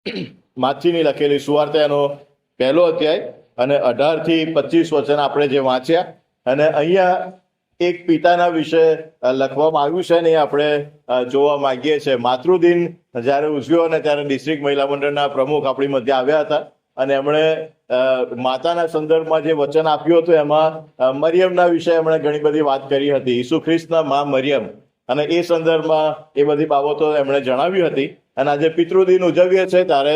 માથીની લખેલી સુવાર્તા એનો 1 અધ્યાય અને 18 થી 25 વચન આપણે જે વાંચ્યા, અને અહીંયા એક પિતાના વિશે લખવામાં આવ્યું છે ને એ આપણે જોવા માંગીએ છીએ. માતૃદિન જ્યારે ઉજવ્યો અને ત્યારે ડિસ્ટ્રિક્ટ મહિલા મંડળના પ્રમુખ આપણી મધ્ય આવ્યા હતા અને એમણે માતાના સંદર્ભમાં જે વચન આપ્યું હતું એમાં મરિયમના વિશે એમણે ઘણી બધી વાત કરી હતી, ઈસુ ખ્રિસ્તના મા મરિયમ, અને એ સંદર્ભમાં એ બધી બાબતો એમણે જણાવી હતી. અને આજે પિતૃદિન ઉજવીએ છીએ ત્યારે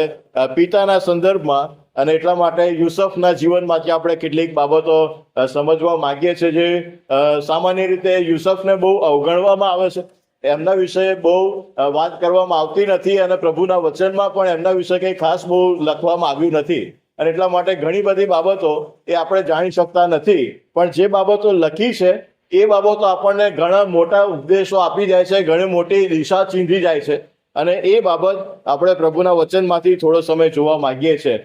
પિતાના સંદર્ભમાં અને એટલા માટે યુસફના જીવનમાંથી આપણે કેટલીક બાબતો સમજવા માંગીએ છીએ જે સામાન્ય રીતે યુસફને બહુ અવગણવામાં આવે છે, એમના વિશે બહુ વાત કરવામાં આવતી નથી અને પ્રભુના વચનમાં પણ એમના વિશે કંઈ ખાસ બહુ લખવામાં આવ્યું નથી. અને એટલા માટે ઘણી બધી બાબતો એ આપણે જાણી શકતા નથી, પણ જે બાબતો લખી છે એ બાબતો આપણને ઘણા મોટા ઉપદેશો આપી જાય છે, ઘણી મોટી દિશા ચીંધી જાય છે. અને એ બાબત આપણે પ્રભુના વચનમાંથી થોડો સમય જોવા માંગીએ છીએ.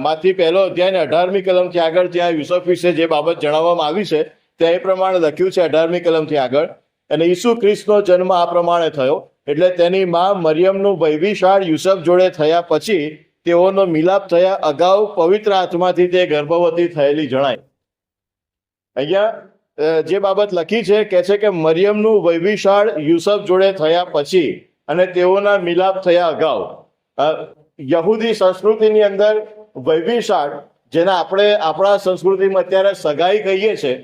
માથી 1 અધ્યાય ને 18મી કલમથી આગળ ત્યાં યુસફ વિશે જે બાબત જણાવવામાં આવી છે ત્યાં એ પ્રમાણે લખ્યું છે 18મી કલમથી આગળ. અને ઈસુ ખ્રિસ્તનો જન્મ આ પ્રમાણે થયો, એટલે તેની મા મરિયમનું વૈભિશાળ યુસફ જોડે થયા પછી તેઓનો મિલાપ થયા અગાઉ પવિત્ર આત્માથી તે ગર્ભવતી થયેલી જણાય. અહીંયા જે બાબત લખી છે કે છે કે મરિયમનું વૈભિશાળ યુસફ જોડે થયા પછી અને તેઓના મિલાપ થયા અગાઉ. યહૂદી સંસ્કૃતિની અંદર વૈભિશાળ, જેને આપણે આપણા સંસ્કૃતિમાં અત્યારે સગાઈ કહીએ છીએ,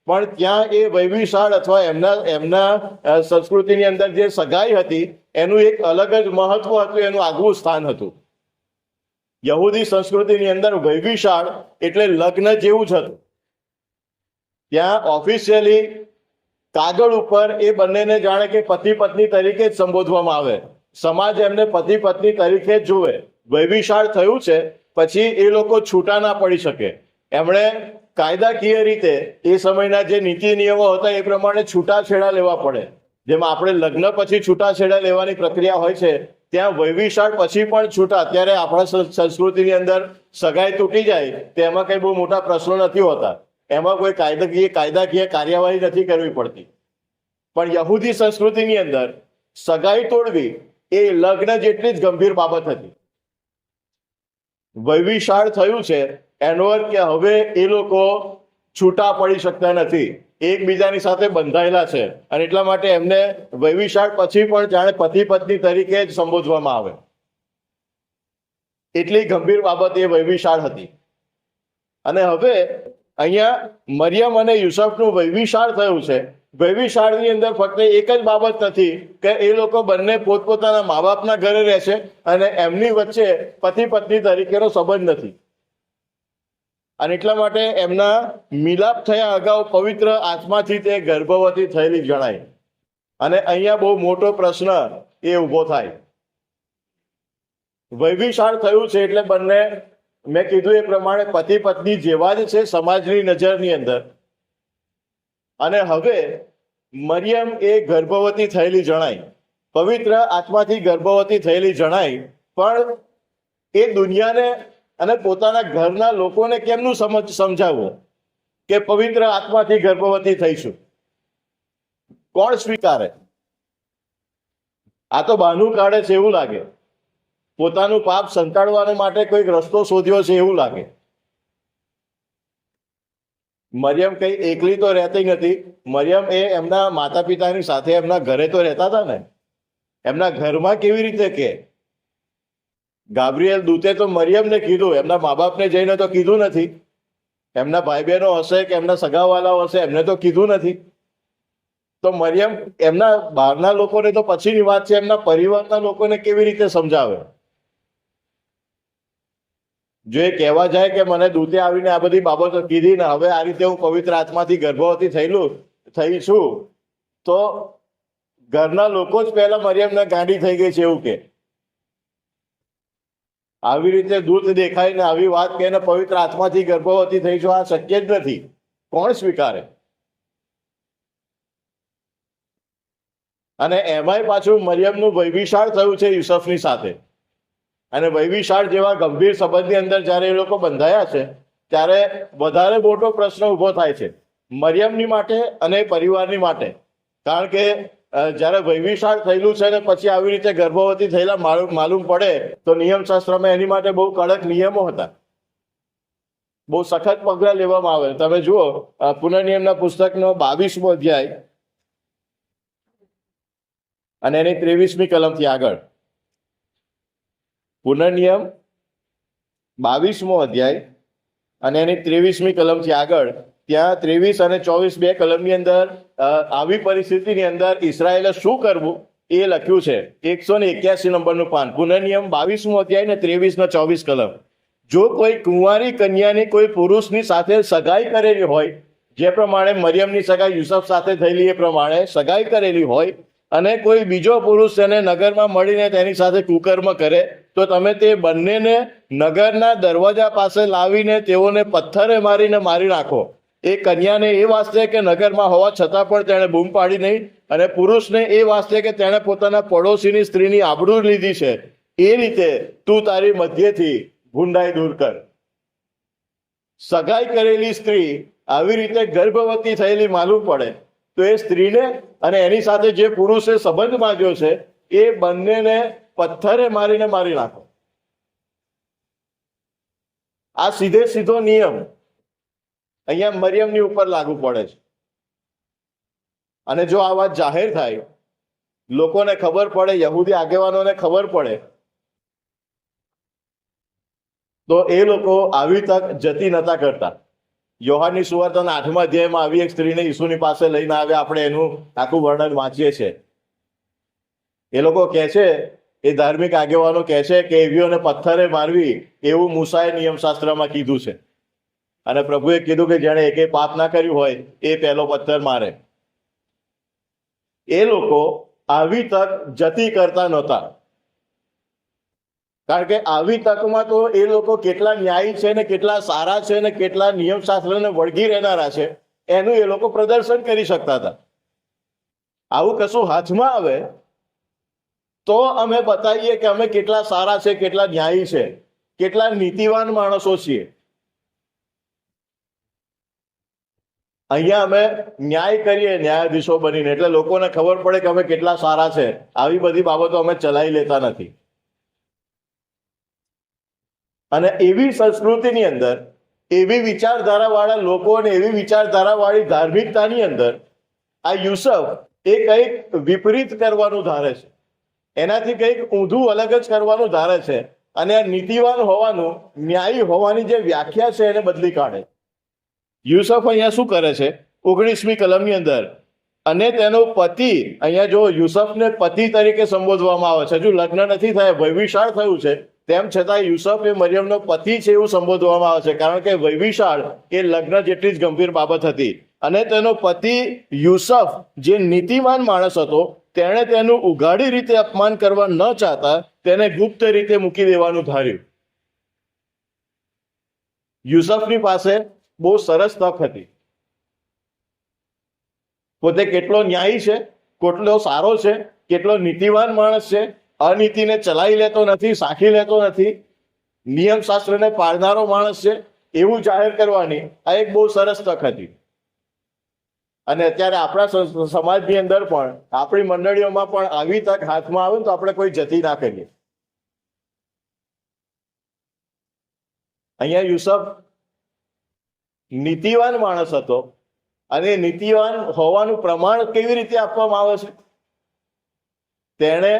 પણ ત્યાં એ વૈભિશાળ અથવા એમના સંસ્કૃતિની અંદર જે સગાઈ હતી એનું એક અલગ જ મહત્વ હતું, એનું આગવું સ્થાન હતું. યહૂદી સંસ્કૃતિની અંદર વૈભિશાળ એટલે લગ્ન જેવું જ હતું. ત્યાં ઓફિશિયલી કાગળ ઉપર એ બંનેને જાણે કે પતિ પત્ની તરીકે જ સંબોધવામાં આવે, સમાજ એમને પતિ પત્ની તરીકે જ જુએ. વૈભિશાળ થયું છે પછી એ લોકો છૂટા ના પડી શકે, એમણે કાયદાકીય રીતે એ સમયના જે નીતિ નિયમો હતા એ પ્રમાણે છૂટાછેડા લેવા પડે. જેમાં આપણે લગ્ન પછી છૂટાછેડા લેવાની પ્રક્રિયા હોય છે, ત્યાં વૈભિશાળ પછી પણ છૂટા. અત્યારે આપણા સંસ્કૃતિની અંદર સગાઈ તૂટી જાય તો એમાં કંઈ બહુ મોટા પ્રશ્નો નથી હોતા, એમાં કોઈ કાયદાકીય કાર્યવાહી નથી કરવી પડતી. પણ યહૂદી સંસ્કૃતિની અંદર સગાઈ તોડવી એ લગ્ન જેટલી જ ગંભીર બાબત હતી. વૈભિશાળ થયું છે એનો અર્થ કે હવે એ લોકો છૂટા પડી શકતા નથી, એકબીજાની સાથે બંધાયેલા છે, અને એટલા માટે એમને વૈભિશાળ પછી પણ જાણે પતિ પત્ની તરીકે જ સંબોધવામાં આવે. એટલી ગંભીર બાબત એ વૈભિશાળ હતી. અને હવે અહીંયા મરિયમ અને યુસફનું વૈભિશાળ થયું છે. વૈભિશાળની અંદર ફક્ત એક જ બાબત નથી કે એ લોકો બંને પોતપોતાના મા બાપના ઘરે રહે છે અને એમની વચ્ચે પતિ પત્ની તરીકેનો સંબંધ નથી, અને એટલા માટે એમના મિલાપ થયા અગાઉ પવિત્ર આત્માથી તે ગર્ભવતી થયેલી જણાય. અને અહીંયા બહુ મોટો પ્રશ્ન એ ઊભો થાય. વૈભિશાળ થયું છે એટલે બંને, મેં કીધું એ પ્રમાણે પતિ પત્ની જેવા જ છે સમાજની નજરની અંદર. અને હવે મરિયમ એ ગર્ભવતી થયેલી જણાય, પવિત્ર આત્માથી ગર્ભવતી થયેલી જણાય, પણ એ દુનિયાને અને પોતાના ઘરના લોકોને કેમનું સમજાવવું કે પવિત્ર આત્માથી ગર્ભવતી થઈશું? કોણ સ્વીકારે? આ તો બહાનું કાઢે છે એવું લાગે, પોતાનું પાપ સંતાડવા માટે કોઈક રસ્તો શોધ્યો છે એવું લાગે. મરિયમ કઈ એકલી તો રહેતી નથી. મરિયમ એ એમના માતા પિતાની સાથે એમના ઘરે તો રહેતા હતા ને. એમના ઘરમાં કેવી રીતે કે ગાબ્રિએલ દૂતે તો મરિયમને કીધું, એમના મા બાપને જઈને તો કીધું નથી. એમના ભાઈ બહેનો હશે કે એમના સગાવાલાઓ હશે એમને તો કીધું નથી. તો મરિયમ એમના બહારના લોકોને તો પછીની વાત છે, એમના પરિવારના લોકોને કેવી રીતે સમજાવે? જો એ કહેવા જાય કે મને દૂતે આવીને આ બધી બાબતો કીધી ને હવે આ રીતે હું પવિત્ર આત્માથી ગર્ભવતી થઈ છું, તો ઘરના લોકો જ પહેલા મરિયમને ગાંડી થઈ ગઈ છે એવું કે. આવી રીતે દૂત દેખાય ને આવી વાત કહે ને પવિત્ર આત્માથી ગર્ભવતી થઈ છું, આ શક્ય જ નથી. કોણ સ્વીકારે? અને એમાંય પાછું મરિયમનું વૈભિશાળ થયું છે યુસફની સાથે. અને વૈભિશાળ જેવા ગંભીર સંબંધની અંદર જ્યારે એ લોકો બંધાયા છે ત્યારે વધારે મોટો પ્રશ્ન ઊભો થાય છે મરિયમની માટે અને પરિવારની માટે. કારણ કે જ્યારે વૈવિશાળ થયેલું છે ને પછી આવી રીતે ગર્ભવતી થયેલા માલુમ પડે તો નિયમશાસ્ત્રમાં એની માટે બહુ કડક નિયમો હતા, બહુ સખત પગલાં લેવામાં આવે. તમે જુઓ પુનર્નિયમના પુસ્તકનો 22મો અધ્યાય અને એની 23મી કલમથી આગળ. પુનર્નિયમ 22મો અધ્યાય અને એની 23મી કલમથી આગળ. ત્યાં 23 અને 24 બે કલમની અંદર આવી પરિસ્થિતિની અંદર ઇસરાયેલે શું કરવું એ લખ્યું છે. 181 નંબરનું પાન, પુનર્નિયમ 22મો અધ્યાય ને 23 ને 24 કલમ. જો કોઈ કુંવારી કન્યાની કોઈ પુરુષની સાથે સગાઈ કરેલી હોય, જે પ્રમાણે મરિયમની સગાઈ યુસફ સાથે થયેલી એ પ્રમાણે સગાઈ કરેલી હોય, અને કોઈ બીજો પુરુષ તેને નગરમાં મળીને તેની સાથે કુકર્મ કરે, તો તમે તે બંનેને નગરના દરવાજા પાસે લાવીને તેઓને પથ્થરે મારીને મારી નાખો. એ કન્યાને એ વાસ્તે કે નગરમાં હોવા છતાં પણ તેણે બૂમ પાડી નહીં, અને પુરુષને એ વાસ્તે કે તેણે પોતાના પડોશીની સ્ત્રીની આબરૂ લીધી છે. એ રીતે તું તારી મધ્યથી ભૂંડાઈ દૂર કર. સગાઈ કરેલી સ્ત્રી આવી રીતે ગર્ભવતી થયેલી માલુમ પડે તો એ સ્ત્રીને અને એની સાથે જે પુરુષે સંબંધ માંગ્યો છે એ બંનેને પથ્થરે મારીને મારી નાખો. આ સીધો નિયમ અહીંયા મરિયમની ઉપર લાગુ પડે છે. અને જો આ વાત જાહેર થાય, લોકોને ખબર પડે, યહૂદી આગેવાનોને ખબર પડે, તો એ લોકો આવી તક જતી નતા કરતા. યોહાનની સુવાર્તાના 8મા અધ્યાયમાં આવી એક સ્ત્રીને ઈસુની પાસે લઈને આવ્યા. આપણે એનું આખું વર્ણન વાંચીએ છીએ. એ લોકો કહે છે, એ ધાર્મિક આગેવાનો કહે છે કે એવીઓને પથ્થરે મારવી એવું મૂસાએ નિયમશાસ્ત્રમાં કીધું છે, અને પ્રભુએ કીધું કે જેણે એકે પાપ ના કર્યું હોય એ પહેલો પથ્થર મારે. એ લોકો આવી તક જતી કરતા નહોતા, કારણ કે આવી તકમાં તો એ લોકો કેટલા ન્યાયી છે ને કેટલા સારા છે ને કેટલા નિયમશાસ્ત્રને વળગી રહેનારા છે એનું એ લોકો પ્રદર્શન કરી શકતા હતા. આવું કશું હાથમાં આવે તો અમે બતાવીએ કે અમે કેટલા સારા છે, કેટલા ન્યાયી છે, કેટલા નીતિવાન માણસો છીએ. અહીંયા અમે ન્યાય કરીએ ન્યાયાધીશો બનીને, એટલે લોકોને ખબર પડે કે અમે કેટલા સારા છે. આવી બધી બાબતો અમે ચલાવી લેતા નથી. અને એવી સંસ્કૃતિની અંદર એવી વિચારધારા વાળા લોકો અને એવી વિચારધારા વાળી ધાર્મિકતાની અંદર આ યુસફ એ કંઈક વિપરીત કરવાનું ધારે છે, એનાથી કંઈક ઊંધું અલગ જ કરવાનું ધારે છે, અને આ નીતિવાન હોવાનું, ન્યાયી હોવાની જે વ્યાખ્યા છે એને બદલી કાઢે. યુસફ અહીંયા શું કરે છે? 19મી કલમની અંદર, અને તેનો પતિ, અહીંયા જો યુસફને પતિ તરીકે સંબોધવામાં આવે છે. હજુ લગ્ન નથી થયા, વૈવિશાળ થયું છે, તેમ છતાં યુસફ એ મરિયમનો પતિ છે એવું સંબોધવામાં આવે છે, કારણ કે વૈવિશાળ એ લગ્ન જેટલી જ ગંભીર બાબત હતી. અને તેનો પતિ યુસફ જે નીતિમાન માણસ હતો, તેણે તેનું ઉઘાડી રીતે અપમાન કરવા ન ચાહતા તેને ગુપ્ત રીતે મૂકી દેવાનું ધાર્યું. યુસફની પાસે બહુ સરસ તક હતી. પોતે કેટલો ન્યાયી છે, કેટલો સારો છે, કેટલો નીતિવાન માણસ છે, અનીતિને ચલાવી લેતો નથી, સાખી લેતો નથી, નિયમશાસ્ત્રને પાળનારો માણસ છે, એવું જાહેર કરવાની આ એક બહુ સરસ તક હતી. અને અત્યારે આપણા સમાજની અંદર પણ, આપણી મંડળીઓમાં પણ આવી તક હાથમાં આવે તો આપણે કોઈ જતી ના કરીએ. અહીંયા યુસફ નીતિવાન માણસ હતો, અને નીતિવાન હોવાનું પ્રમાણ કેવી રીતે આપવામાં આવે છે? તેણે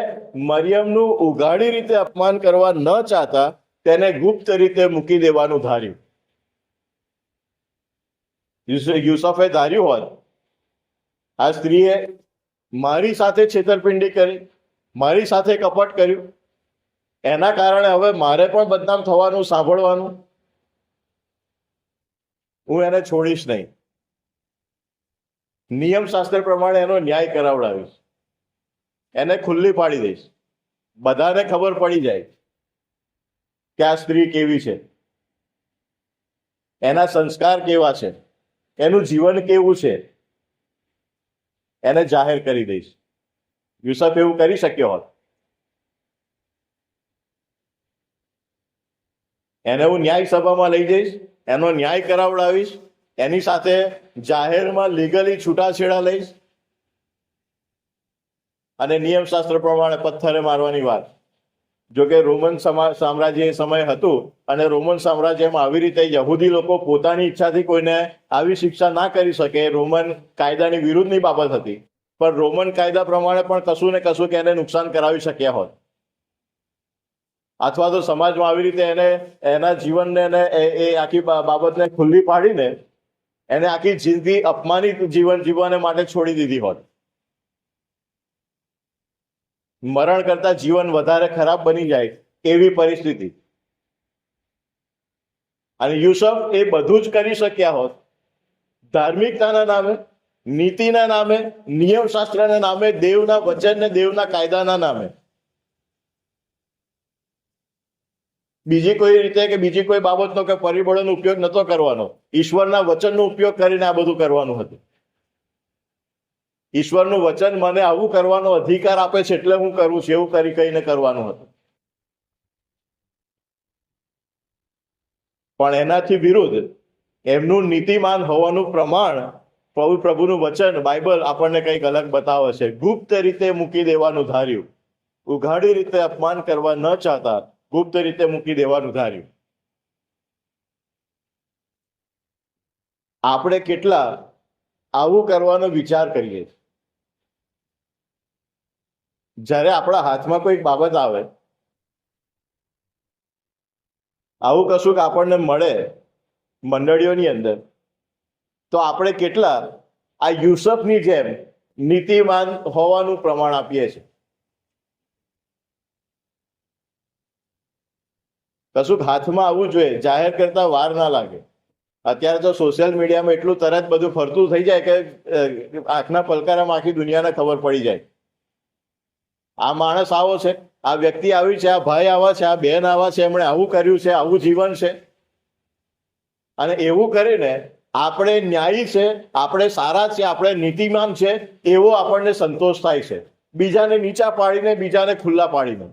મરિયમનું ઉઘાડી રીતે અપમાન કરવા ન ચાહતા તેને ગુપ્ત રીતે મૂકી દેવાનું ધાર્યું. યુસફે ધાર્યું હોત આ સ્ત્રીએ મારી સાથે છેતરપિંડી કરી, મારી સાથે કપટ કર્યું, એના કારણે હવે મારે પણ બદનામ થવાનું, સાંભળવાનું, હું એને છોડીશ નહીં. નિયમશાસ્ત્ર પ્રમાણે એનો ન્યાય કરાવડાવીશ, એને ખુલ્લી પાડી દઈશ, બધાને ખબર પડી જાય કે આ સ્ત્રી કેવી છે, એના સંસ્કાર કેવા છે, એનું જીવન કેવું છે, એને જાહેર કરી દઈશ. યુસફ એવું કરી શક્યો હોત. એને હું ન્યાય સભામાં લઈ જઈશ, એનો ન્યાય કરાવડાવીશ, એની સાથે જાહેરમાં લીગલી છૂટાછેડા લઈશ, અને નિયમશાસ્ત્ર પ્રમાણે પથ્થરે મારવાની વાત. જોકે રોમન સામ્રાજ્ય એ સમય હતું, અને રોમન સામ્રાજ્યમાં આવી રીતે યહૂદી લોકો પોતાની ઈચ્છાથી કોઈને આવી શિક્ષા ના કરી શકે. રોમન કાયદાની વિરુદ્ધની બાબત હતી, પણ રોમન કાયદા પ્રમાણે પણ કશું ને કશું એને નુકસાન કરાવી શક્યા હોત, અથવા તો સમાજમાં આવી રીતે એને એના જીવનને એ આખી બાબતને ખુલ્લી પાડીને એને આખી જિંદગી અપમાનિત જીવન જીવવાને માટે છોડી દીધી હોત. મરણ કરતા જીવન વધારે ખરાબ બની જાય એવી પરિસ્થિતિ. અને યુસુફ એ બધું જ કરી શક્યા હોત. ધાર્મિકતાના નામે, નીતિના નામે, નિયમશાસ્ત્રના નામે, દેવના વચન ને દેવના કાયદાના નામે, બીજી કોઈ રીતે કે બીજી કોઈ બાબતનો કે પરિબળોનો ઉપયોગ નતો કરવાનો. ઈશ્વરના વચનનો ઉપયોગ કરીને આ બધું કરવાનું હતું. ઈશ્વરનું વચન મને આવું કરવાનો અધિકાર આપે છે એટલે હું કરું છું, એવું કરી કહીને કરવાનું હતું. પણ એનાથી વિરુદ્ધ એમનું નીતિમાન હોવાનું પ્રમાણ પ્રભુનું વચન બાઇબલ આપણને કંઈક અલગ બતાવે છે. ગુપ્ત રીતે મૂકી દેવાનું ધાર્યું, ઉઘાડી રીતે અપમાન કરવા ન ચાહતા, ગુપ્ત રીતે મૂકી દેવાનું ધાર્યું. આપણે કેટલા આવું કરવાનો વિચાર કરીએ? જ્યારે આપણા હાથમાં કોઈ બાબત આવે, આવું કશું આપણને મળે મંડળીઓની અંદર, તો આપણે કેટલા આ યુસુફની જેમ નીતિમાન હોવાનું પ્રમાણ આપીએ છીએ? કશુંક હાથમાં આવવું જોઈએ, જાહેર કરતા વાર ના લાગે. અત્યારે તો સોશિયલ મીડિયામાં એટલું તરત બધું ફરતું થઈ જાય કે આંખના પલકારામાં આખી દુનિયાને ખબર પડી જાય. આ માણસ આવો છે, આ વ્યક્તિ આવી છે, આ ભાઈ આવા છે, આ બેન આવા છે, એમણે આવું કર્યું છે, આવું જીવન છે. અને એવું કરીને આપણે ન્યાયી છે, આપણે સારા છે, આપણે નીતિમાન છે એવો આપણને સંતોષ થાય છે, બીજાને નીચા પાડીને, બીજાને ખુલ્લા પાડીને.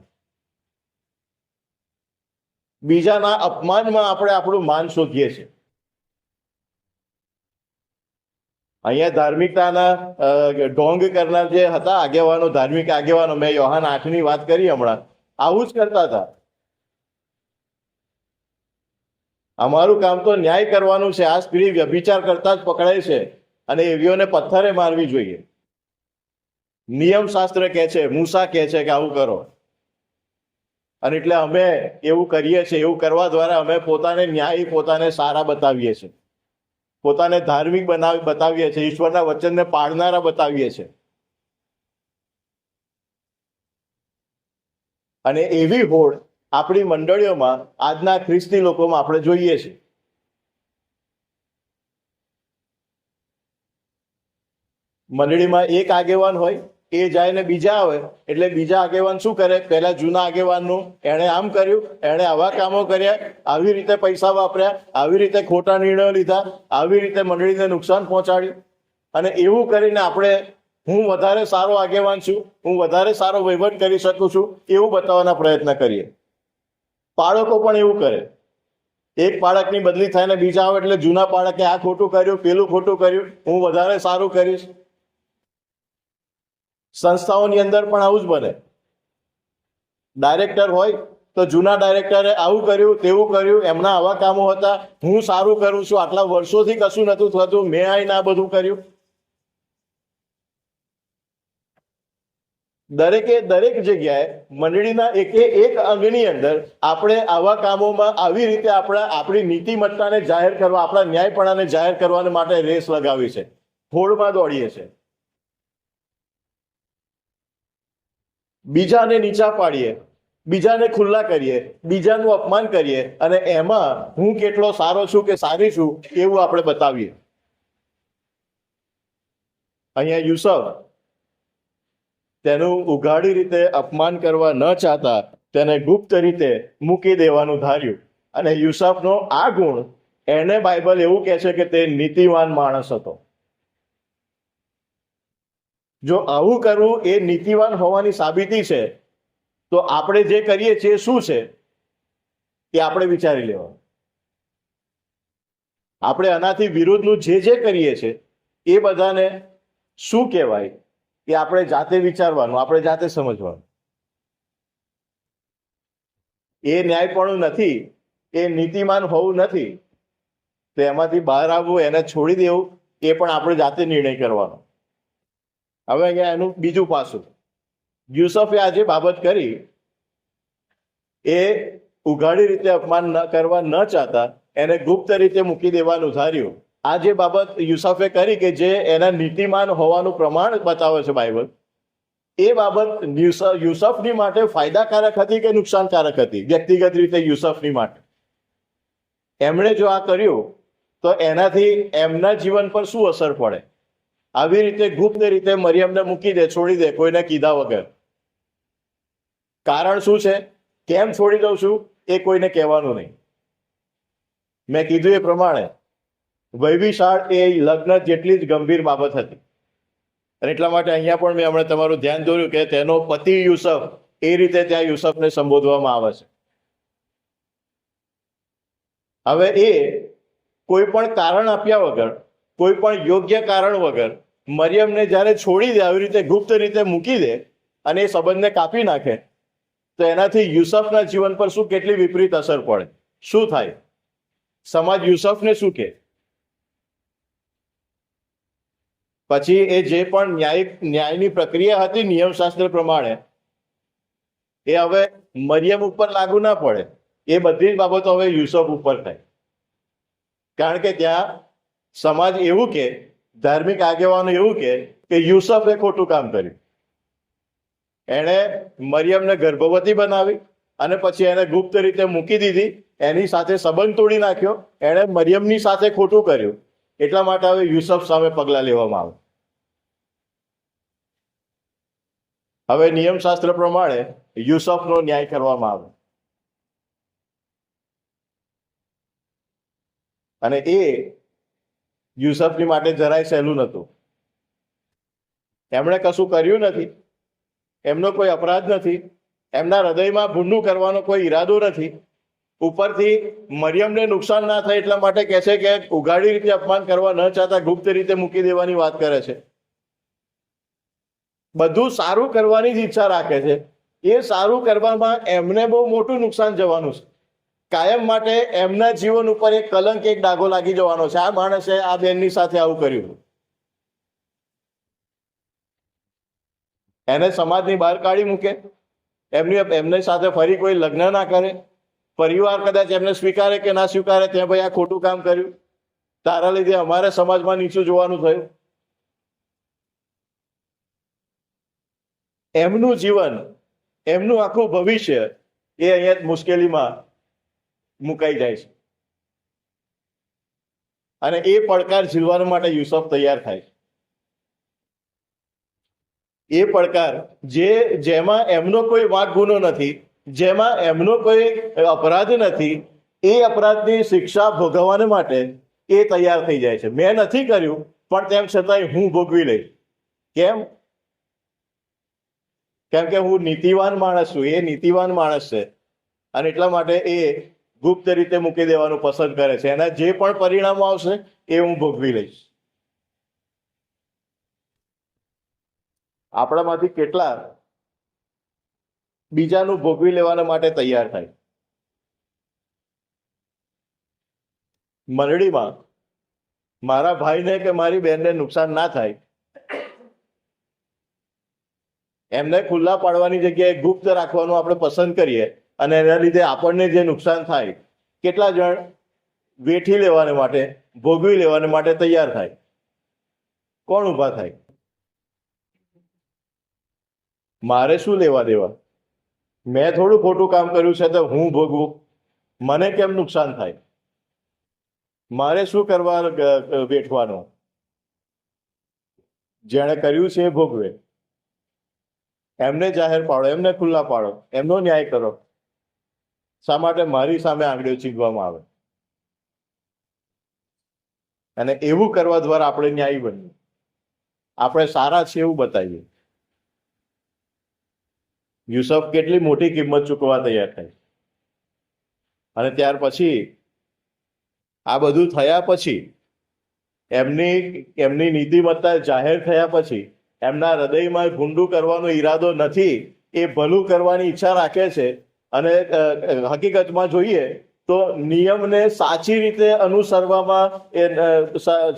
બીજાના અપમાનમાં આપણે આપણું માન શોધીએ છીએ. અહીંયા ધાર્મિકતાના ઢોંગ કરનાર જે હતા આગેવાનો, ધાર્મિક આગેવાનો, મેં યોહાન 8ની વાત કરી હમણાં, આવું જ કરતા હતા. અમારું કામ તો ન્યાય કરવાનું છે. આ સ્ત્રી વ્યભિચાર કરતા જ પકડાય છે અને એવીઓને પથ્થરે મારવી જોઈએ. નિયમશાસ્ત્ર કહે છે, મૂસા કહે છે કે આવું કરો, અને એટલે અમે એવું કરીએ છીએ. એવું કરવા દ્વારા અમે પોતાને ન્યાયી, પોતાને સારા બતાવીએ છીએ, પોતાને ધાર્મિક બતાવીએ છીએ, ઈશ્વરના વચનને પાળનારા બતાવીએ છીએ. અને એવી હોડ આપણી મંડળીઓમાં, આજના ખ્રિસ્તી લોકોમાં આપણે જોઈએ છીએ. મંડળીમાં એક આગેવાન હોય, એ જાય ને બીજા આવે, એટલે બીજા આગેવાન શું કરે? પહેલા જૂના આગેવાનનું, એણે આમ કર્યું, એણે આવા કામો કર્યા, આવી રીતે પૈસા વાપર્યા, આવી રીતે ખોટા નિર્ણયો લીધા, આવી રીતે મંડળીને નુકસાન પહોંચાડ્યું. અને એવું કરીને આપણે હું વધારે સારો આગેવાન છું, હું વધારે સારો વહીવટ કરી શકું છું, એવું બતાવવાના પ્રયત્ન કરીએ. પાળકો પણ એવું કરે. એક પાળકની બદલી થાય ને બીજા આવે એટલે જૂના પાળકે આ ખોટું કર્યું, પેલું ખોટું કર્યું, હું વધારે સારું કરીશ. સંસ્થાઓની અંદર પણ આવું જ બને. ડાયરેક્ટર હોય તો જૂના ડાયરેક્ટરે આવું કર્યું, તેવું કર્યું, એમના આવા કામો હતા, હું સારું કરું છું, આટલા વર્ષોથી કશું નતું થતું, મેં આવીને આ બધું કર્યું. દરેક જગ્યાએ મંડળીના એક અંગની અંદર આપણે આવા કામોમાં આવી રીતે આપણી નીતિમત્તાને જાહેર કરવા, આપણા ન્યાયપણાને જાહેર કરવા માટે રેસ લગાવી છે, હોડમાં દોડીએ છે. બીજાને નીચા પાડીએ, બીજાને ખુલ્લા કરીએ, બીજાનું અપમાન કરીએ, અને એમાં હું કેટલો સારો છું કે સારી છું એવું આપણે બતાવીએ. અહીંયા યુસુફ તેનું ઉઘાડી રીતે અપમાન કરવા ન ચાહતા તેને ગુપ્ત રીતે મૂકી દેવાનું ધાર્યું. અને યુસુફનો આ ગુણ, એને બાઇબલ એવું કહે છે કે તે નીતિવાન માણસ હતો. જો આવું કરવું એ નીતિવાન હોવાની સાબિતી છે, તો આપણે જે કરીએ છીએ શું છે એ આપણે વિચારી લેવાનું. આપણે આનાથી વિરુદ્ધનું જે કરીએ છીએ એ બધાને શું કહેવાય એ આપણે જાતે વિચારવાનું, આપણે જાતે સમજવાનું. એ ન્યાયપણું નથી, એ નીતિમાન હોવું નથી. તો એમાંથી બહાર આવવું, એને છોડી દેવું, એ પણ આપણે જાતે નિર્ણય કરવાનો. હવે અહીંયા એનું બીજું પાસું, યુસુફે આ જે બાબત કરી એ ઉઘાડી રીતે અપમાન ન કરવા ન ચાહતા એને ગુપ્ત રીતે મૂકી દેવાનું ધાર્યું. આ જે બાબત યુસુફે કરી કે જે એના નીતિમાન હોવાનું પ્રમાણ બતાવે છે બાઇબલ, એ બાબત યુસુફની માટે ફાયદાકારક હતી કે નુકસાનકારક હતી? વ્યક્તિગત રીતે યુસુફની માટે એમણે જો આ કર્યું તો એનાથી એમના જીવન પર શું અસર પડે? આવી રીતે ગુપ્ત રીતે મરિયમને મૂકી દે, છોડી દે, કોઈને કીધા વગર. કારણ શું છે? કેમ છોડી દઉં છું એ કોઈને કહેવાનું નહીં. મેં કીધું એ પ્રમાણે વૈભીશાળ એ લગ્ન જેટલી જ ગંભીર બાબત હતી. અને એટલા માટે અહીંયા પણ મેં હમણાં તમારું ધ્યાન દોર્યું કે તેનો પતિ યુસુફ, એ રીતે ત્યાં યુસુફને સંબોધવામાં આવે છે. હવે એ કોઈ પણ કારણ આપ્યા વગર, કોઈ પણ યોગ્ય કારણ વગર મરિયમને જ્યારે છોડી દે, આવી રીતે ગુપ્ત રીતે મૂકી દે અને એ સંબંધને કાપી નાખે, તો એનાથી યુસુફના જીવન પર શું કેટલી વિપરીત અસર પડે? શું થાય? સમાજ યુસુફને શું કહે? પછી એ જે પણ ન્યાયની પ્રક્રિયા હતી નિયમશાસ્ત્ર પ્રમાણે, એ હવે મરિયમ ઉપર લાગુ ના પડે. એ બધી જ બાબતો હવે યુસુફ ઉપર થાય. કારણ કે ત્યાં સમાજ એવું કે, ધાર્મિક આગેવાનો એવું કે યુસુફે ખોટું કામ કર્યું. એણે મરિયમને ગર્ભવતી બનાવી અને પછી એને ગુપ્ત રીતે મૂકી દીધી, એની સાથે સંબંધ તોડી નાખ્યો, એણે મરિયમની સાથે ખોટું કર્યું. એટલા માટે હવે યુસુફ સામે પગલાં લેવામાં આવે. હવે નિયમશાસ્ત્ર પ્રમાણે યુસુફનો ન્યાય કરવામાં આવે. અને એ યુસુફની માટે જરાય સહેલું નહોતું. એમણે કશું કર્યું નથી, એમનો કોઈ અપરાધ નથી, એમના હૃદયમાં ભૂંડું કરવાનો કોઈ ઈરાદો નથી. ઉપરથી મરિયમને નુકસાન ના થાય એટલા માટે કહે છે કે ઉઘાડી રીતે અપમાન કરવા ન ચાહતા ગુપ્ત રીતે મૂકી દેવાની વાત કરે છે. બધું સારું કરવાની જ ઈચ્છા રાખે છે. એ સારું કરવામાં એમને બહુ મોટું નુકસાન જવાનું છે. કાયમ માટે એમના જીવન ઉપર એક કલંક, એક ડાઘો લાગી જવાનો છે. આ માણસે આ બેનની સાથે આવું કર્યું, એને સમાજની બહાર કાઢી મૂકે, એમની સાથે ફરી કોઈ લગ્ન ના કરે, પરિવાર કદાચ એમને સ્વીકારે કે ના સ્વીકારે, ત્યાં ભાઈ આ ખોટું કામ કર્યું, તારા લીધે અમારે સમાજમાં નીચું જોવાનું થયું. એમનું જીવન, એમનું આખું ભવિષ્ય એ અહીંયા મુશ્કેલીમાં મુકાઈ જાય છે. અને એ પડકાર ઝીલવા માટે યુસુફ તૈયાર થાય છે. એ પડકાર જેમાં એમનો કોઈ વાંક ગુનો નથી, જેમાં એમનો કોઈ અપરાધ નથી, એ અપરાધની શિક્ષા ભોગવવાને માટે એ તૈયાર થઈ જાય છે. મેં નથી કર્યું પણ તેમ છતાંય હું ભોગવી લઈશ. કેમ? કેમ કે હું નીતિવાન માણસ છું. એ નીતિવાન માણસ છે અને એટલા માટે એ ગુપ્ત રીતે મૂકી દેવાનું પસંદ કરે છે. એના જે પણ પરિણામો આવશે એ હું ભોગવી લઈશ. આપણામાંથી કેટલા બીજાનું ભોગવી લેવાના માટે તૈયાર થાય? મંડળીમાં મારા ભાઈને કે મારી બહેનને નુકસાન ના થાય, એમને ખુલ્લા પાડવાની જગ્યાએ ગુપ્ત રાખવાનું આપણે પસંદ કરીએ અને એના લીધે આપણને જે નુકસાન થાય, કેટલા જણ વેઠી લેવાને માટે, ભોગવી લેવાને માટે તૈયાર થાય? કોણ ઊભા થાય? મારે શું લેવા દેવા? મેં થોડું ખોટું કામ કર્યું છે તો હું ભોગવું? મને કેમ નુકસાન થાય? મારે શું કરવા વેઠવાનું? જેણે કર્યું છે એ ભોગવે. એમને જાહેર પાડો, એમને ખુલ્લા પાડો, એમનો ન્યાય કરો. શા માટે મારી સામે આંગળીઓ ચીંધવામાં આવે? અને એવું કરવા દ્વારા આપણે ન્યાયી બનીએ, આપણે સારા છીએ એવું બતાવીએ. યુસુફ કેટલી મોટી કિંમત ચૂકવવા તૈયાર થાય. અને ત્યાર પછી આ બધું થયા પછી, એમની નીતિમત્તા જાહેર થયા પછી એમના હૃદયમાં ભૂંડું કરવાનો ઈરાદો નથી, એ ભલું કરવાની ઈચ્છા રાખે છે. અને હકીકતમાં જોઈએ તો નિયમને સાચી રીતે અનુસરવામાં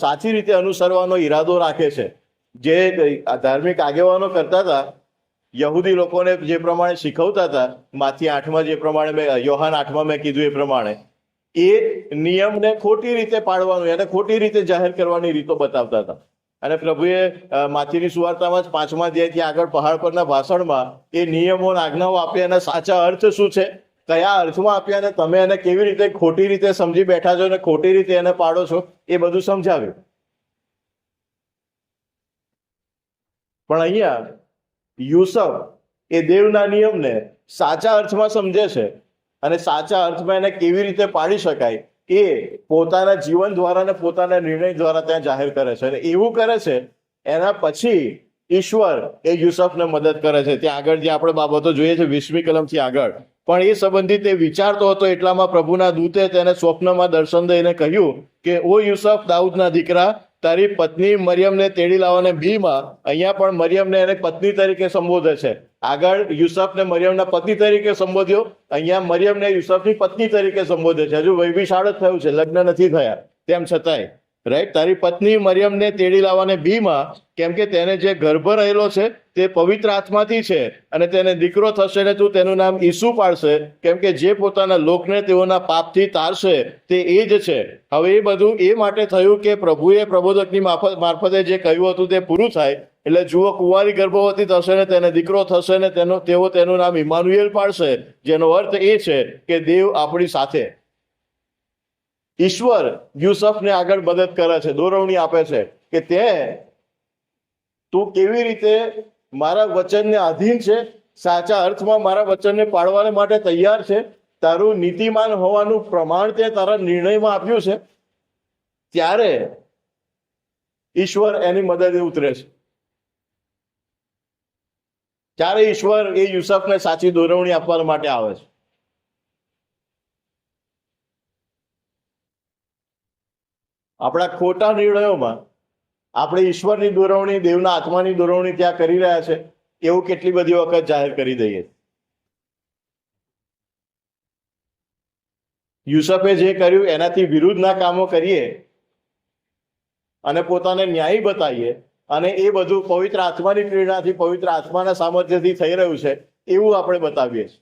સાચી રીતે અનુસરવાનો ઈરાદો રાખે છે. જે ધાર્મિક આગેવાનો કરતા હતા, યહૂદી લોકોને જે પ્રમાણે શીખવતા હતા, માથી 8માં જે પ્રમાણે યોહાન 8માં મેં કીધું એ પ્રમાણે, એ નિયમને ખોટી રીતે પાડવાનું, એને ખોટી રીતે જાહેર કરવાની રીતો બતાવતા હતા. અને પ્રભુએ માથીની સુવાર્તામાં જ 5મા અધ્યાયથી આગળ પહાડ પરના ભાષણમાં એ નિયમો અને આજ્ઞાઓ આપ્યા, એના સાચા અર્થ શું છે, કયા અર્થમાં આપ્યા, અને તમે એને કેવી રીતે ખોટી રીતે સમજી બેઠા છો અને ખોટી રીતે એને પાડો છો, એ બધું સમજાવ્યું. પણ અહીંયા યુસફ એ દેવના નિયમને સાચા અર્થમાં સમજે છે, અને સાચા અર્થમાં એને કેવી રીતે પાડી શકાય એ પોતાના જીવન દ્વારા અને પોતાના નિર્ણય દ્વારા ત્યાં જાહેર કરે છે. અને એવું કરે છે, એના પછી ઈશ્વર એ યુસફને મદદ કરે છે. ત્યાં આગળ જે આપણે બાબતો જોઈએ છે 20મી કલમથી આગળ, પણ એ સંબંધિત એ વિચારતો હતો, એટલામાં પ્રભુના દૂતે તેને સ્વપ્નમાં દર્શન દઈને કહ્યું કે ઓ યુસફ, દાઉદના દીકરા, તારી પત્ની મરિયમને તેડી લાવવાને બીમાં. અહીંયા પણ મરિયમને એને પત્ની તરીકે સંબોધે છે. આગળ યુસફને મરિયમના પતિ તરીકે સંબોધ્યો, અહીંયા મરિયમને યુસફની પત્ની તરીકે સંબોધે છે. હજુ વૈભિષાળ જ થયું છે, લગ્ન નથી થયા, તેમ છતાંય રાઈટ, તારી પત્ની મરિયમને તેડી લાવવાને બીમાં, કેમ કે તેને જે ગર્ભ રહેલો છે તે પવિત્ર આત્માથી છે, અને તેને દીકરો થશે ને તું તેનું નામ ઈસુ પાડશે, કેમ કે જે પોતાના લોકને તેઓના પાપથી તારશે તે એ જ છે. હવે એ બધું એ માટે થયું કે પ્રભુએ પ્રબોધકની મારફતે જે કહ્યું હતું તે પૂરું થાય. એટલે જુઓ, કુંવારી ગર્ભવતી થશે ને તેને દીકરો થશે ને તેઓ તેનું નામ ઇમાનુએલ પાડશે, જેનો અર્થ એ છે કે દેવ આપણી સાથે. ઈશ્વર યુસફને આગળ મદદ કરે છે, દોરવણી આપે છે કે તું કેવી રીતે મારા વચનને આધીન છે, સાચા અર્થમાં મારા વચનને પાડવાને માટે તૈયાર છે, તારું નીતિમાન હોવાનું પ્રમાણ તે તારા નિર્ણયમાં આપ્યું છે. ત્યારે ઈશ્વર એની મદદે ઉતરે છે. ત્યારે ઈશ્વર એ યુસફને સાચી દોરવણી આપવા માટે આવે છે. આપણા ખોટા નિર્ણયોમાં આપણે ઈશ્વરની દોરવણી, દેવના આત્માની દોરવણી ત્યાં કરી રહ્યા છે, એવું કેટલી બધી વખત જાહેર કરી દઈએ. યુસફે જે કર્યું એનાથી વિરુદ્ધના કામો કરીએ અને પોતાને ન્યાયી બતાવીએ, અને એ બધું પવિત્ર આત્માની પ્રેરણાથી, પવિત્ર આત્માના સામર્થ્યથી થઈ રહ્યું છે એવું આપણે બતાવીએ છીએ.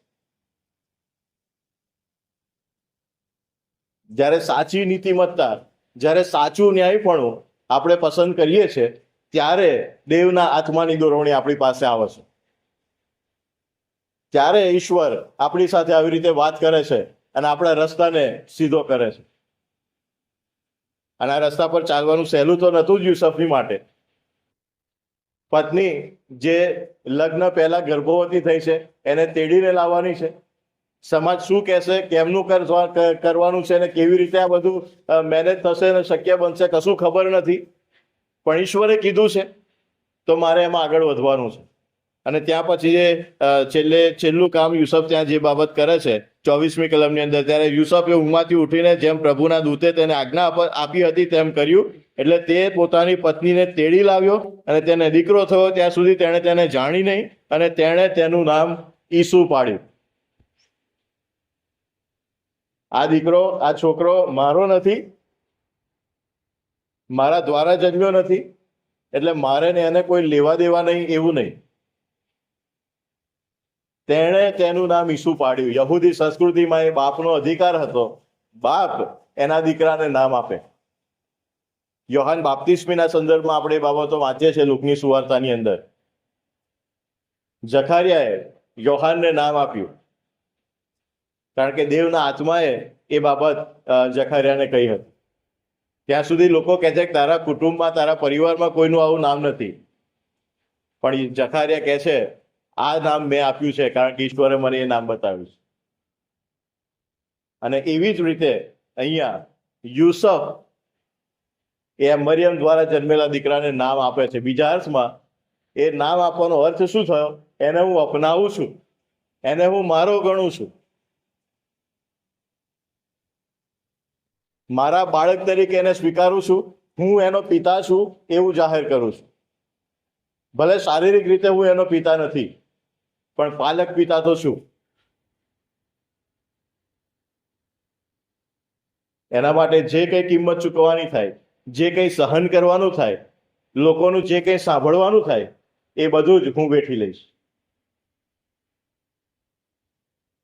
જ્યારે સાચી નીતિમત્તા, જ્યારે સાચું ન્યાયપણું આપણે પસંદ કરીએ છીએ, ત્યારે દેવના આત્માની દોરવણી આપણી પાસે આવે છે. ત્યારે ઈશ્વર આપણી સાથે આવી રીતે વાત કરે છે અને આપણા રસ્તાને સીધો કરે છે. અને આ રસ્તા પર ચાલવાનું સહેલું તો નહોતું જ યુસફની માટે. પત્ની જે લગ્ન પહેલા ગર્ભવતી થઈ છે એને તેડીને લાવવાની છે. સમાજ શું કહેશે, કેમનું કરવાનું છે, ને કેવી રીતે આ બધું મેનેજ થશે ને શક્ય બનશે, કશું ખબર નથી. પણ ઈશ્વરે કીધું છે તો મારે એમાં આગળ વધવાનું છે. અને ત્યાં પછી જે છેલ્લું કામ યુસફ ત્યાં જે બાબત કરે છે 24મી કલમની અંદર, ત્યારે યુસફે ઊંઘમાંથી ઉઠીને જેમ પ્રભુના દૂતે તેને આજ્ઞા આપી હતી તેમ કર્યું. એટલે તે પોતાની પત્નીને તેડી લાવ્યો અને તેને દીકરો થયો. ત્યાં સુધી તેણે તેને જાણી નહીં, અને તેણે તેનું નામ ઈસુ પાડ્યું. આ દીકરો, આ છોકરો મારો નથી, મારા દ્વારા જન્મ્યો નથી, એટલે મારે ને એને કોઈ લેવા દેવા નહીં, એવું નહીં. તેણે તેનું નામ ઈસુ પાડ્યું. યહૂદી સંસ્કૃતિમાં એ બાપનો અધિકાર હતો, બાપ એના દીકરાને નામ આપે. યોહાન બાપ્તિસ્મીના સંદર્ભમાં આપણે એ બાબતો વાંચીએ છીએ લુકની સુવાર્તાની અંદર. જખારિયાએ યોહાનને નામ આપ્યું, કારણ કે દેવના આત્માએ એ બાબત જખારિયાને કહી હતી. ત્યાં સુધી લોકો કહે છે કે તારા કુટુંબમાં, તારા પરિવારમાં કોઈનું આવું નામ નથી, પણ જખારિયા કહે છે આ નામ મેં આપ્યું છે કારણ કે ઈશ્વરે મને એ નામ બતાવ્યું છે. અને એવી જ રીતે અહીંયા યુસફ એ મરિયમ દ્વારા જન્મેલા દીકરાને નામ આપે છે. બીજા અર્થમાં એ નામ આપવાનો અર્થ શું થયો? એને હું અપનાવું છું, એને હું મારો ગણું છું, મારા બાળક તરીકે એને સ્વીકારું છું, હું એનો પિતા છું એવું જાહેર કરું છું. ભલે શારીરિક રીતે હું એનો પિતા નથી, પણ પાલક પિતા તો છું. એના માટે જે કંઈ કિંમત ચૂકવવાની થાય, જે કંઈ સહન કરવાનું થાય, લોકોનું જે કંઈ સાંભળવાનું થાય, એ બધું જ હું વેઠી લઈશ.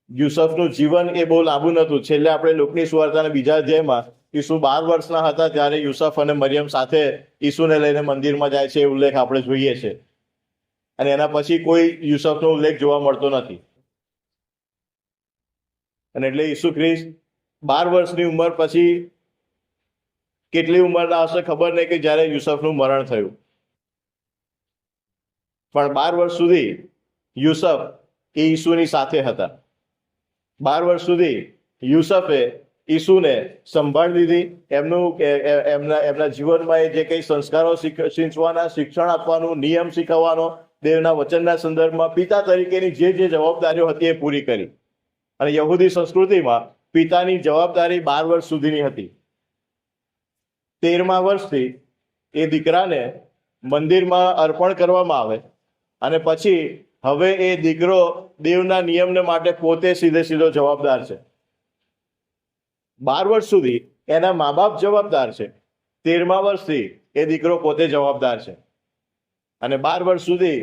યુસફનું જીવન એ બહુ લાંબુ નહોતું. છેલ્લે આપણે લુકની સુવાર્તાના બીજા અધ્યાયમાં ઈસુ 12 વર્ષના હતા ત્યારે યુસફ અને મરિયમ સાથે ઈસુને લઈને મંદિરમાં જાય છે, એ ઉલ્લેખ આપણે જોઈએ છે. અને એના પછી કોઈ યુસફનો ઉલ્લેખ જોવા મળતો નથી. અને એટલે ઈસુ ખ્રિસ્ત 12 વર્ષની ઉંમર પછી કેટલી ઉંમરના હશે ખબર નહીં કે જ્યારે યુસફનું મરણ થયું, પણ 12 વર્ષ સુધી યુસફ એ ઈસુની સાથે હતા. 12 વર્ષ સુધી યુસફે ઈસુને સંભાળી લીધી. એમના જીવનમાં એ જે કંઈ સંસ્કારો સિંચવાના, શિક્ષણ આપવાનું, નિયમ શીખવવાનો, દેવના વચનના સંદર્ભમાં પિતા તરીકેની જે જવાબદારીઓ હતી એ પૂરી કરી. અને યહૂદી સંસ્કૃતિમાં પિતાની જવાબદારી 12 વર્ષ સુધીની હતી. 13મા વર્ષથી એ દીકરાને મંદિરમાં અર્પણ કરવામાં આવે અને પછી હવે એ દીકરો દેવના નિયમને માટે પોતે સીધો જવાબદાર છે. 12 વર્ષ સુધી એના મા બાપ જવાબદાર છે. 13મા વર્ષથી એ દીકરો પોતે જવાબદાર છે. અને 12 વર્ષ સુધી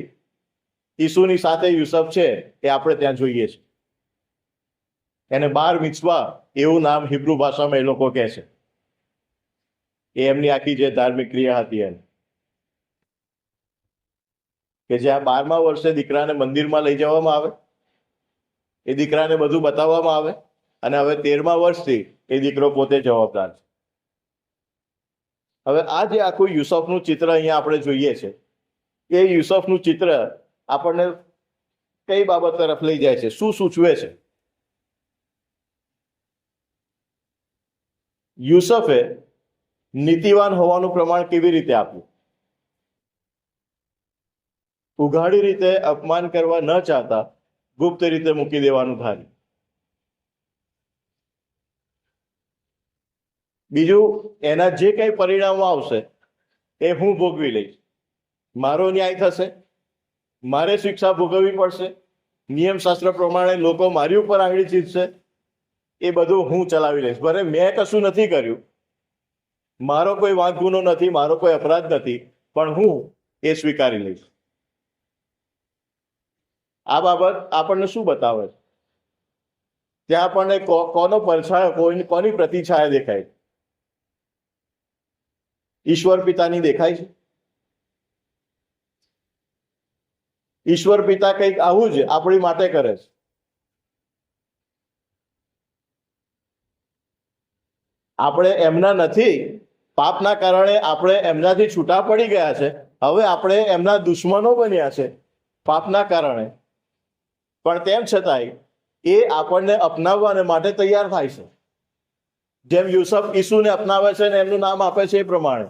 ઈસુની સાથે યુસફ છે એ આપણે ત્યાં જોઈએ છે. એને બાર મિtzવા એવું નામ હિબ્રુ ભાષામાં એ લોકો કહે છે. એ એમની આખી જે ધાર્મિક ક્રિયા હતી એને, કે જ્યાં 12મા વર્ષે દીકરાને મંદિરમાં લઈ જવામાં આવે, એ દીકરાને બધું બતાવવામાં આવે, અને હવે 13મા વર્ષથી એ દીકરો પોતે જવાબદાર છે. હવે આ જે આખું યુસફનું ચિત્ર અહીંયા આપણે જોઈએ છે, એ યુસફનું ચિત્ર આપણને કઈ બાબત તરફ લઈ જાય છે, શું સૂચવે છે? યુસફે નીતિવાન હોવાનું પ્રમાણ કેવી રીતે આપ્યું? ઉઘાડી રીતે અપમાન કરવા ન ચાહતા ગુપ્ત રીતે મૂકી દેવાનું ધાર્યું. બીજું, એના જે કંઈ પરિણામો આવશે એ હું ભોગવી લઈશ. મારો ન્યાય થશે, મારે શિક્ષા ભોગવવી પડશે, નિયમશાસ્ત્ર પ્રમાણે લોકો મારી ઉપર આંગળી ચીંધશે, એ બધું હું ચલાવી લઈશ. ભલે મેં કશું નથી કર્યું, મારો કોઈ વાંક ગુનો નથી, મારો કોઈ અપરાધ નથી, પણ હું એ સ્વીકારી લઈશ. આ બાબત આપણને શું બતાવે છે? ત્યાં આપણને કોનો પડછાયો, કોની પ્રતિછાયા દેખાય? ઈશ્વર પિતાની દેખાય છે. ઈશ્વર પિતા કંઈક આવું જ આપણી માટે કરે છે. આપણે એમના નથી, પાપના કારણે આપણે એમનાથી છૂટા પડી ગયા છે. હવે આપણે એમના દુશ્મનો બન્યા છે પાપના કારણે, પણ તેમ છતાંય એ આપણને અપનાવવાને માટે તૈયાર થાય છે. જેમ યુસફ ઈસુને અપનાવે છે ને એમનું નામ આપે છે, એ પ્રમાણે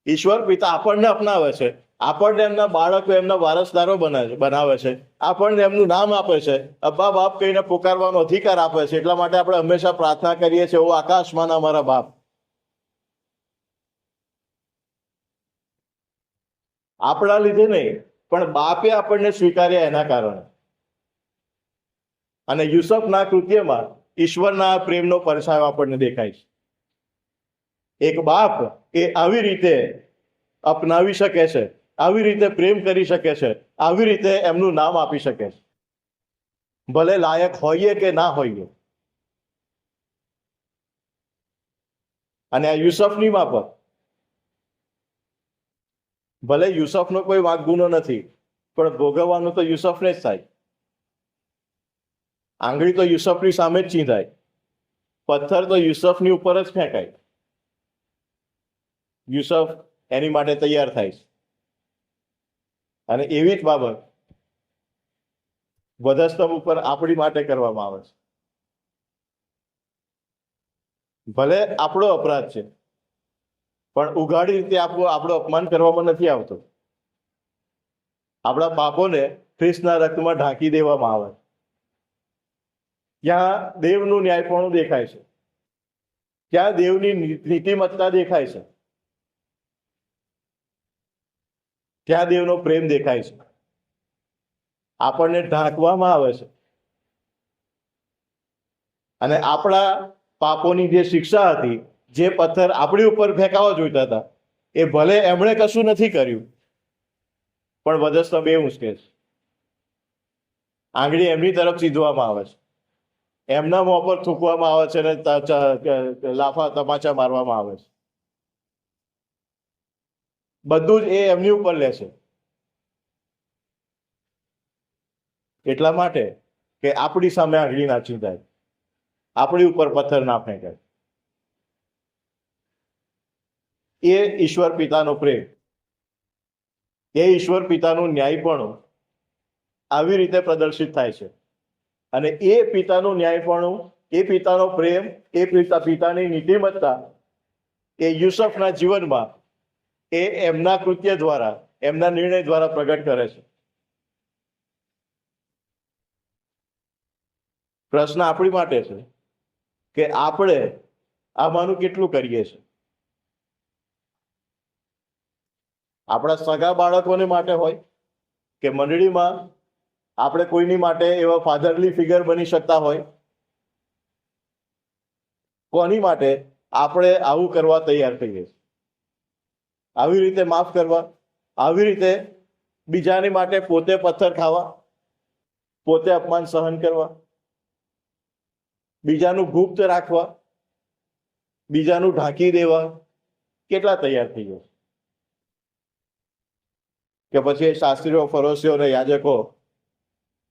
ઈશ્વર પિતા આપણને અપનાવે છે, આપણને એમના બાળકો, એમના વારસદારો બનાવે છે, આપણને એમનું નામ આપે છે, અબ્બા બાપ કહીને પુકારવાનો અધિકાર આપે છે. એટલા માટે આપણે હંમેશા પ્રાર્થના કરીએ છીએ, ઓ આકાશમાં અમારા બાપ. આપણા લીધે નહીં, પણ બાપે આપણને સ્વીકાર્યા એના કારણે. અને યુસફના કૃત્યમાં ઈશ્વરના પ્રેમનો પડછાયો આપણને દેખાય છે. એક બાપ એ આવી રીતે અપનાવી શકે છે, આવી રીતે પ્રેમ કરી શકે છે, આવી રીતે એમનું નામ આપી શકે છે, ભલે લાયક હોઈએ કે ના હોઈએ. અને આ યુસફની માફક, ભલે યુસફનો કોઈ વાંક ગુનો નથી, પણ ભોગવવાનું તો યુસફને જ થાય. આંગળી તો યુસફની સામે જ ચીંધાય, પથ્થર તો યુસફની ઉપર જ ફેંકાય. યુસફ એની માટે તૈયાર થાય છે. અને એવી જ બાબત વધસ્તંભ ઉપર આપણી માટે કરવામાં આવે છે. ભલે આપણો અપરાધ છે, પણ ઉઘાડી રીતે આપણું અપમાન કરવામાં નથી આવતો. આપણા પાપોને ખ્રિસ્તના રક્તમાં ઢાંકી દેવામાં આવે. ત્યાં દેવનું ન્યાયપણું દેખાય છે, ત્યાં દેવની નીતિમત્તા દેખાય છે. ત્યાં દેવનો પ્રેમ દેખાય છે. આપણને ઢાંકવામાં આવે છે અને આપણા પાપોની જે શિક્ષા હતી, જે પથ્થર આપણી ઉપર ફેંકાવા જોઈતા હતા, એ ભલે એમણે કશું નથી કર્યું, પણ વધસ્તંભ એ ઉંચકે છે. આંગળી એમની તરફ સીધવામાં આવે છે, એમના મોં પર થૂકવામાં આવે છે અને લાફા તમાચા મારવામાં આવે છે. બધું જ એ એમની ઉપર લે છે, એટલા માટે કે આપણી સામે આંગળી ના ચીંધાય, આપણી ઉપર પથ્થર ના ફેંકાય. એ ઈશ્વર પિતાનો પ્રેમ, એ ઈશ્વર પિતાનું ન્યાયપણું આવી રીતે પ્રદર્શિત થાય છે. અને એ પિતાનું ન્યાયપણું, એ પિતાનો પ્રેમ, એ પિતાની નીતિમત્તા એ યુસુફના જીવનમાં એ એમના કૃત્ય દ્વારા, એમના નિર્ણય દ્વારા પ્રગટ કરે છે. પ્રશ્ન આપણી માટે છે કે આપણે આમાંનું કેટલું કરીએ છીએ. આપણા સગા બાળકોને માટે હોય કે મંડળીમાં આપણે કોઈની માટે એવા ફાધરલી ફિગર બની શકતા હોય, કોની માટે આપણે આવું કરવા તૈયાર થઈએ છીએ, આવી રીતે માફ કરવા, આવી રીતે બીજાની માટે પોતે પથ્થર ખાવા, પોતે અપમાન સહન કરવા, બીજાનું ગુપ્ત રાખવા, બીજાનું ઢાંકી દેવા, કેટલા તૈયાર થઈ ગયો? કે પછી શાસ્ત્રીઓ, ફરોશીઓ અને યાજકો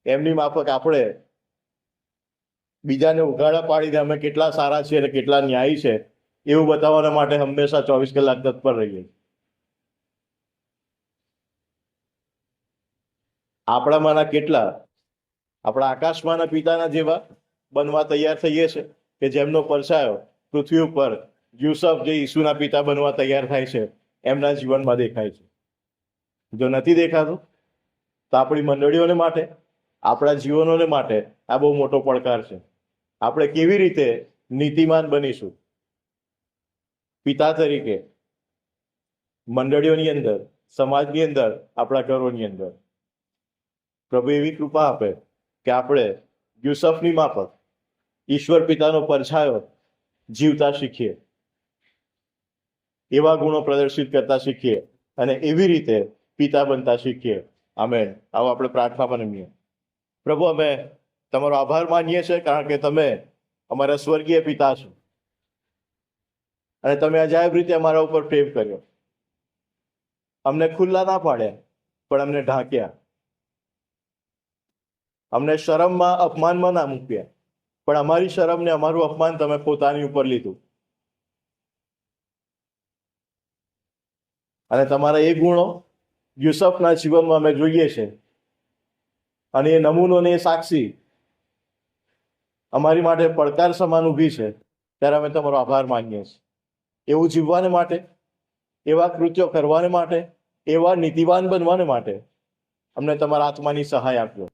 એમની માફક આપણે બીજાને ઉઘાડા પાડીને અમે કેટલા સારા છીએ અને કેટલા ન્યાયી છે એવું બતાવવા માટે હંમેશા 24 કલાક તત્પર રહીએ. આપણામાંના કેટલા આપણા આકાશમાંના પિતાના જેવા બનવા તૈયાર થઈએ છે કે જેમનો પરછાયો પૃથ્વી ઉપર યુસુફ જે ઈસુના પિતા બનવા તૈયાર થાય છે એમના જીવનમાં દેખાય છે? જો નથી દેખાતું તો આપણી મંડળીઓને માટે, આપણા જીવનોને માટે આ બહુ મોટો પડકાર છે. આપણે કેવી રીતે નીતિમાન બનીશું પિતા તરીકે, મંડળીઓની અંદર, સમાજની અંદર, આપણા ઘરોની અંદર? પ્રભુ એવી કૃપા આપે કે આપણે યુસુફની માફક ઈશ્વર પિતાનો પરછાયો જીવતા શીખીએ, એવા ગુણો પ્રદર્શિત કરતા શીખીએ અને એવી રીતે પિતા બનતા શીખીએ. આમેન. આવો આપણે પ્રાર્થનામાં રમીએ. પ્રભુ, અમે તમારો આભાર માનીએ છીએ કારણ કે તમે અમારા સ્વર્ગીય પિતા છો અને તમે અજાયબ રીતે અમારા ઉપર પ્રેમ કર્યો. અમને ખુલ્લા ના પાડ્યા, પણ અમને ઢાંક્યા. અમને શરમમાં, અપમાનમાં ના મૂક્યા, પણ અમારી શરમ ને અમારું અપમાન તમે પોતાની ઉપર લીધું. અને તમારા એ ગુણો યુસુફના જીવનમાં અમે જોઈએ છે અને એ નમૂનો ને એ સાક્ષી અમારી માટે પડકાર સમાન ઊભી છે. ત્યારે અમે તમારો આભાર માનીએ છીએ. એવું જીવવાને માટે, એવા કૃત્યો કરવાને માટે, એવા નીતિવાન બનવાને માટે અમને તમારા આત્માની સહાય આપજો.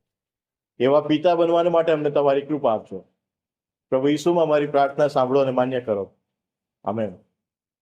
એવા પિતા બનવાને માટે અમને તમારી કૃપા આપજો. પ્રભુ ઈસુમાં અમારી પ્રાર્થના સાંભળો અને માન્ય કરો. આમેન.